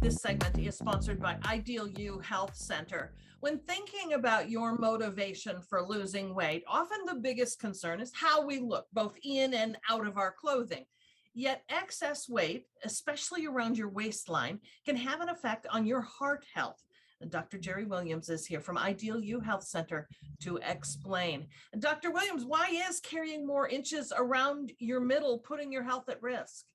This segment is sponsored by Ideal You Health Center. When thinking about your motivation for losing weight, often the biggest concern is how we look, both in and out of our clothing. Yet excess weight, especially around your waistline, can have an effect on your heart health. And Dr. Jerry Williams is here from Ideal You Health Center to explain. And Dr. Williams, why is carrying more inches around your middle putting your health at risk?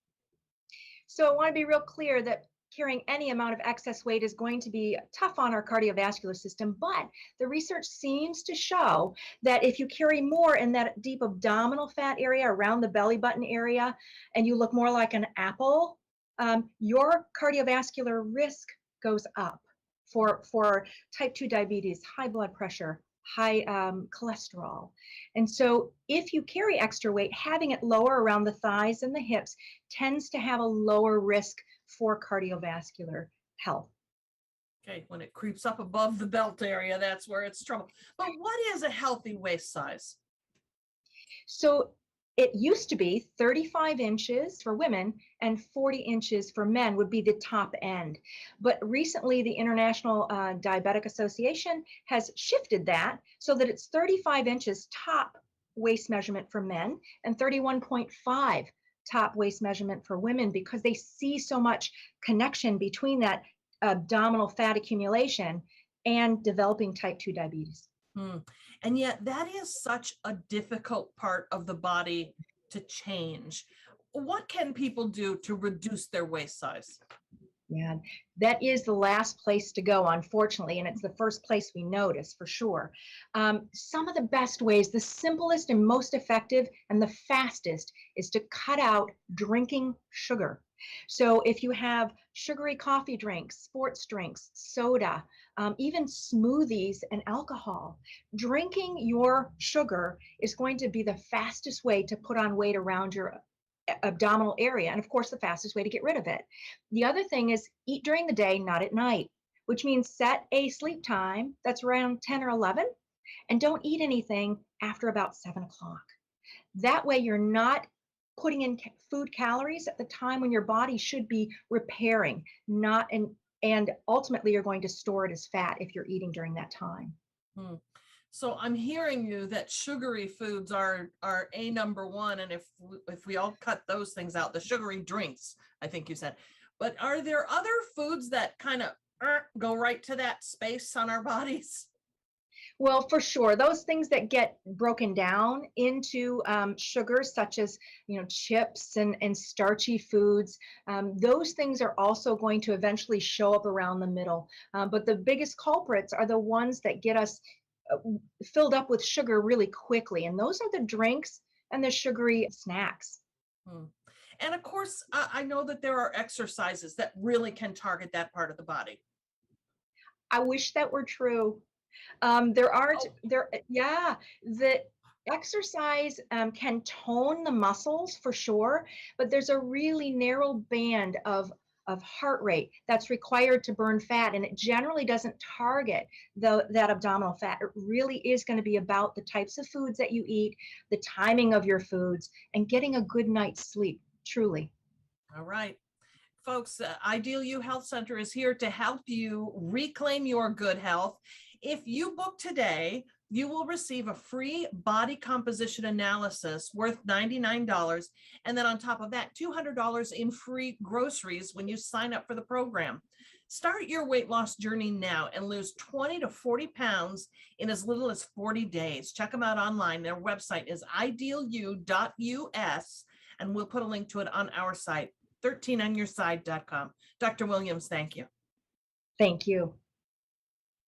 So I want to be real clear that carrying any amount of excess weight is going to be tough on our cardiovascular system, but the research seems to show that if you carry more in that deep abdominal fat area around the belly button area and you look more like an apple, your cardiovascular risk goes up for type 2 diabetes, high blood pressure, high cholesterol. And so if you carry extra weight, having it lower around the thighs and the hips tends to have a lower risk for cardiovascular health. Okay, when it creeps up above the belt area, that's where it's trouble. But what is a healthy waist size? So it used to be 35 inches for women and 40 inches for men would be the top end. But recently, the International Diabetic Association has shifted that so that it's 35 inches top waist measurement for men and 31.5 top waist measurement for women, because they see so much connection between that abdominal fat accumulation and developing type 2 diabetes. And yet that is such a difficult part of the body to change. What can people do to reduce their waist size? Yeah, that is the last place to go, unfortunately, and it's the first place we notice for sure. Some of the best ways, the simplest and most effective and the fastest, is to cut out drinking sugar. So if you have sugary coffee drinks, sports drinks, soda, even smoothies and alcohol, drinking your sugar is going to be the fastest way to put on weight around your abdominal area, and of course the fastest way to get rid of it. The other thing is eat during the day, not at night, which means set a sleep time that's around 10 or 11 and don't eat anything after about 7 o'clock. That way you're not putting in food calories at the time when your body should be repairing, and ultimately you're going to store it as fat if you're eating during that time. So I'm hearing you that sugary foods are a number one, and if we all cut those things out, the sugary drinks, I think you said. But are there other foods that kind of go right to that space on our bodies? Well, for sure, those things that get broken down into sugars, such as chips and starchy foods, those things are also going to eventually show up around the middle. But the biggest culprits are the ones that get us filled up with sugar really quickly, and those are the drinks and the sugary snacks. And of course, I know that there are exercises that really can target that part of the body. I wish that were true. The exercise can tone the muscles for sure, but there's a really narrow band of heart rate that's required to burn fat, and it generally doesn't target that abdominal fat. It really is going to be about the types of foods that you eat, the timing of your foods, and getting a good night's sleep, truly. All right. Folks, Ideal You Health Center is here to help you reclaim your good health. If you book today, you will receive a free body composition analysis worth $99. And then on top of that, $200 in free groceries when you sign up for the program. Start your weight loss journey now and lose 20 to 40 pounds in as little as 40 days. Check them out online. Their website is idealu.us, and we'll put a link to it on our site, 13onyourside.com. Dr. Williams, thank you. Thank you.